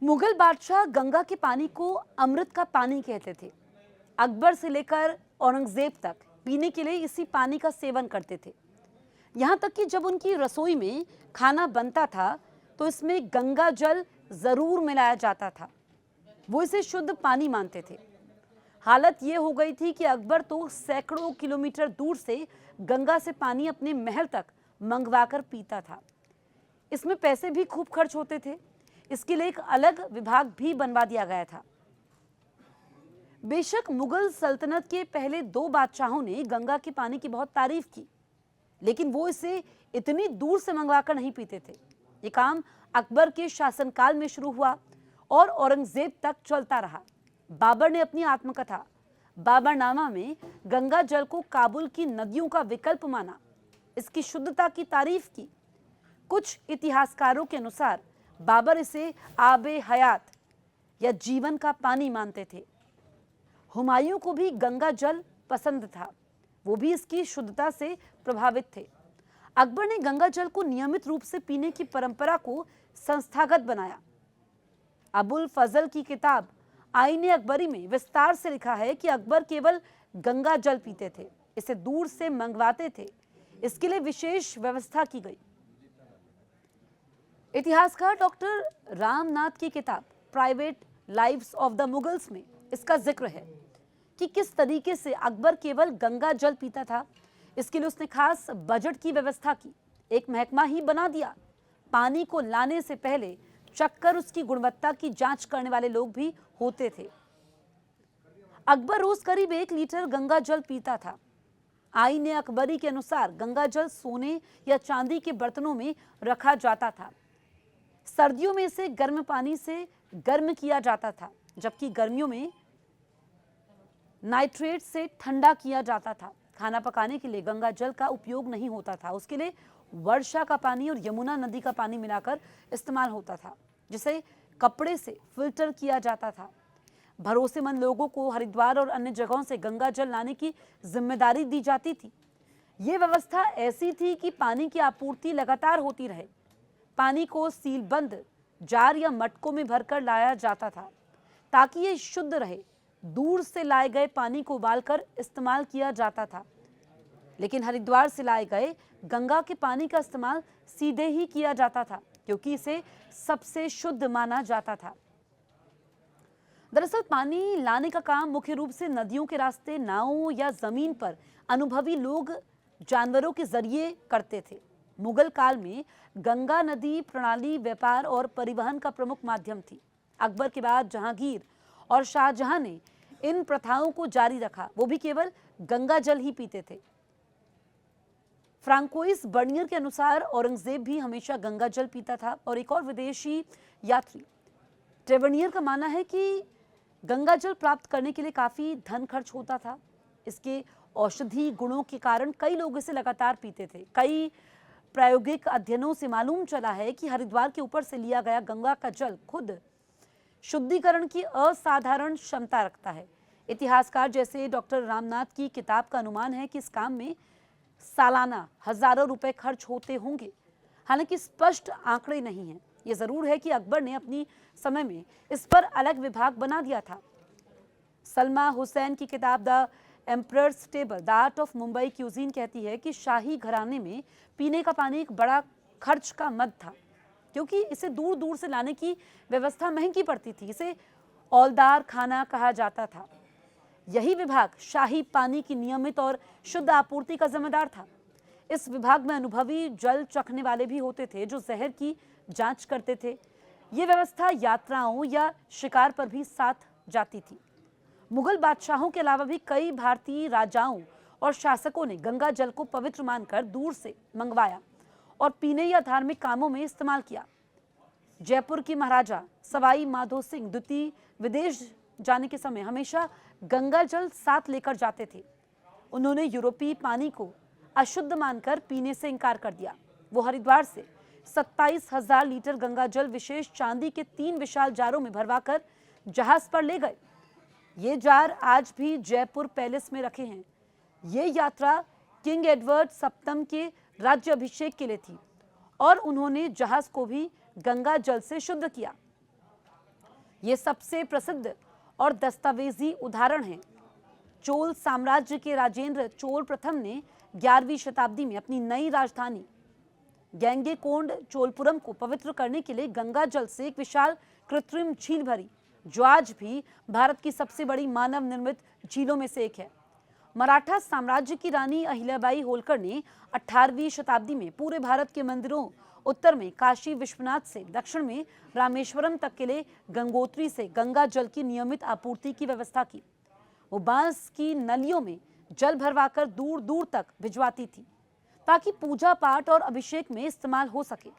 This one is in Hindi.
मुगल बादशाह गंगा के पानी को अमृत का पानी कहते थे। अकबर से लेकर औरंगजेब तक पीने के लिए इसी पानी का सेवन करते थे। यहाँ तक कि जब उनकी रसोई में खाना बनता था तो इसमें गंगा जल जरूर मिलाया जाता था। वो इसे शुद्ध पानी मानते थे। हालत ये हो गई थी कि अकबर तो सैकड़ों किलोमीटर दूर से गंगा से पानी अपने महल तक मंगवाकर पीता था। इसमें पैसे भी खूब खर्च होते थे। इसके लिए एक अलग विभाग भी बनवा दिया गया था। बेशक मुगल सल्तनत के पहले दो बादशाहों ने गंगा के पानी की बहुत तारीफ की, लेकिन वो इसे इतनी दूर से मंगवाकर नहीं पीते थे। ये काम अकबर के शासनकाल में शुरू हुआ और औरंगजेब तक चलता रहा। बाबर ने अपनी आत्मकथा बाबरनामा में गंगा जल को काबुल की नदियों का विकल्प माना, इसकी शुद्धता की तारीफ की। कुछ इतिहासकारों के अनुसार बाबर इसे आबे हयात या जीवन का पानी मानते थे। हुमायूं को भी गंगा जल पसंद था, वो भी इसकी शुद्धता से प्रभावित थे। अकबर ने गंगा जल को नियमित रूप से पीने की परंपरा को संस्थागत बनाया। अबुल फजल की किताब आईने अकबरी में विस्तार से लिखा है कि अकबर केवल गंगा जल पीते थे, इसे दूर से मंगवाते थे। इसके लिए विशेष व्यवस्था की गई। इतिहासकार डॉक्टर रामनाथ की किताब private lives of the Mughals में इसका जिक्र है कि किस तरीके से अकबर केवल गंगा जल पीता था। इसके लिए उसने खास बजट की व्यवस्था की, एक महकमा ही बना दिया। पानी को लाने से पहले चक्कर उसकी गुणवत्ता की जांच करने वाले लोग भी होते थे। अकबर रोज करीब 1 लीटर गंगा जल पीता था। आईने अकबरी के अनुसार गंगा जल सोने या चांदी के बर्तनों में रखा जाता था। सर्दियों में इसे गर्म पानी से गर्म किया जाता था, जबकि गर्मियों में नाइट्रेट से ठंडा किया जाता था। खाना पकाने के लिए गंगा जल का उपयोग नहीं होता था, उसके लिए वर्षा का पानी और यमुना नदी का पानी मिलाकर इस्तेमाल होता था, जिसे कपड़े से फिल्टर किया जाता था। भरोसेमंद लोगों को हरिद्वार और अन्य जगहों से गंगा जल लाने की जिम्मेदारी दी जाती थी। ये व्यवस्था ऐसी थी कि पानी की आपूर्ति लगातार होती रहे। पानी को सीलबंद जार या मटकों में भरकर लाया जाता था ताकि ये शुद्ध रहे। दूर से लाए गए पानी को उबालकर इस्तेमाल किया जाता था, लेकिन हरिद्वार से लाए गए गंगा के पानी का इस्तेमाल सीधे ही किया जाता था, क्योंकि इसे सबसे शुद्ध माना जाता था। दरअसल पानी लाने का काम मुख्य रूप से नदियों के रास्ते, नावों या जमीन पर अनुभवी लोग जानवरों के जरिए करते थे। मुगल काल में गंगा नदी प्रणाली व्यापार और परिवहन का प्रमुख माध्यम थी। अकबर के बाद जहांगीर और शाहजहां ने इन प्रथाओं को जारी रखा, वो भी केवल गंगा जल ही पीते थे। फ्रांकोइस बर्नियर के अनुसार औरंगजेब भी हमेशा गंगा जल पीता था। और एक और विदेशी यात्री ट्रेवनियर का मानना है कि गंगा जल प्राप्त करने के लिए काफी धन खर्च होता था। इसके औषधि गुणों के कारण कई लोग इसे लगातार पीते थे। कई प्रायोगिक अध्ययनों से मालूम चला है कि हरिद्वार के ऊपर से लिया गया गंगा का जल खुद शुद्धिकरण की असाधारण क्षमता रखता है। इतिहासकार जैसे डॉक्टर रामनाथ की किताब का अनुमान है कि इस काम में सालाना हजारों रुपए खर्च होते होंगे। हालांकि स्पष्ट आंकड़े नहीं हैं। ये जरूर है कि अकबर ने अपनी समय में इस पर अलग विभाग बना दिया था। सलमा हुसैन की किताब the emperors table the art of Mumbai cuisine कहती है कि शाही घराने में पीने का पानी एक बड़ा खर्च का मद था, क्योंकि इसे दूर दूर से लाने की व्यवस्था महंगी पड़ती थी। इसे औलदार खाना कहा जाता था। यही विभाग शाही पानी की नियमित और शुद्ध आपूर्ति का जिम्मेदार था। इस विभाग में अनुभवी जल चखने वाले भी होते थे, जो जहर की जांच करते थे। ये व्यवस्था यात्राओं या शिकार पर भी साथ जाती थी। मुगल बादशाहों के अलावा भी कई भारतीय राजाओं और शासकों ने गंगा जल को पवित्र मानकर दूर से मंगवाया और पीने या धार्मिक कामों में इस्तेमाल किया। जयपुर की महाराजा सवाई माधो सिंह द्वितीय विदेश जाने के समय हमेशा गंगा जल साथ लेकर जाते थे। उन्होंने यूरोपीय पानी को अशुद्ध मानकर पीने से इनकार कर दिया। वो हरिद्वार से 27,000 लीटर गंगा जल विशेष चांदी के 3 विशाल जारों में भरवाकर जहाज पर ले गए। ये जार आज भी जयपुर पैलेस में रखे हैं। ये यात्रा किंग एडवर्ड सप्तम के राज्य अभिषेक के लिए थी और उन्होंने जहाज को भी गंगा जल से शुद्ध किया। ये सबसे प्रसिद्ध और दस्तावेजी उदाहरण है। चोल साम्राज्य के राजेंद्र चोल प्रथम ने 11वीं शताब्दी में अपनी नई राजधानी गंगैकोंड चोलपुरम को पवित्र करने के लिए गंगा जल से एक विशाल कृत्रिम झील भरी, जो आज भी भारत की सबसे बड़ी मानव निर्मित झीलों में से एक है। मराठा साम्राज्य की रानी अहिल्याबाई होलकर ने 18वीं शताब्दी में पूरे भारत के मंदिरों, उत्तर में काशी विश्वनाथ से दक्षिण में रामेश्वरम तक के लिए गंगोत्री से गंगा जल की नियमित आपूर्ति की व्यवस्था की। वो बांस की नलियों में जल भरवाकर दूर दूर तक भिजवाती थी ताकि पूजा पाठ और अभिषेक में इस्तेमाल हो सके।